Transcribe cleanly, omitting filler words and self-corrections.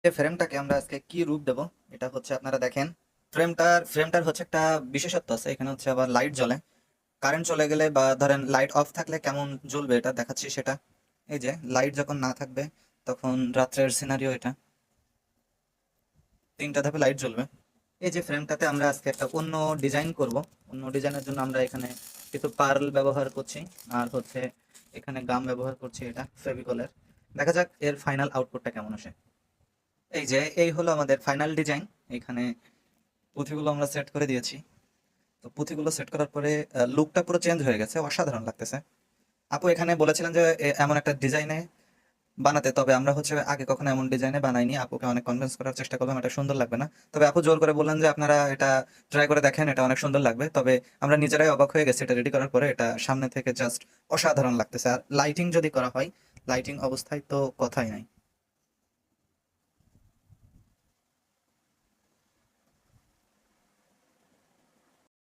এই ফ্রেমটাকে আমরা আজকে কি রূপ দেব, এটা হচ্ছে আপনারা দেখেন। ফ্রেমটার হচ্ছে একটা বিশেষত্ব আছে, এখানে হচ্ছে আবার লাইট জ্বলে। কারেন্ট চলে গেলে বা ধরেন লাইট অফ থাকলে কেমন জ্বলবে এটা দেখাচ্ছি সেটা। এই যে লাইট যখন না থাকবে তখন রাত্রের সিনারিও এটা, 3টা ধাপে লাইট জ্বলবে। এই যে ফ্রেমটাতে আমরা আজকে একটা অন্য ডিজাইন করব। অন্য ডিজাইনের জন্য আমরা এখানে কিছু পার্ল ব্যবহার করছি, আর হচ্ছে এখানে গাম ব্যবহার করছি, এটা ফেভিকলের। দেখা যাক এর ফাইনাল আউটপুটটা কেমন আসে। এই যে এই হলো আমাদের ফাইনাল ডিজাইন। এখানে পুঁথিগুলো আমরা সেট করে দিয়েছি। তো পুঁথিগুলো সেট করার পরে লুকটা পুরো চেঞ্জ হয়ে গেছে, অসাধারণ লাগতেছে। আপু এখানে বলেছিলেন যে এমন একটা ডিজাইনে বানাতে, তবে আমরা হচ্ছে আগে কখনো এমন ডিজাইনে বানাইনি। আপুকে অনেক কনভিন্স করার চেষ্টা করলাম এটা সুন্দর লাগবে না, তবে আপু জোর করে বললেন যে আপনারা এটা ট্রাই করে দেখেন, এটা অনেক সুন্দর লাগবে। তবে আমরা নিজেরাই অবাক হয়ে গেছি এটা রেডি করার পরে, এটা সামনে থেকে জাস্ট অসাধারণ লাগতেছে। আর লাইটিং যদি করা হয়, লাইটিং অবস্থায় তো কথাই নাই।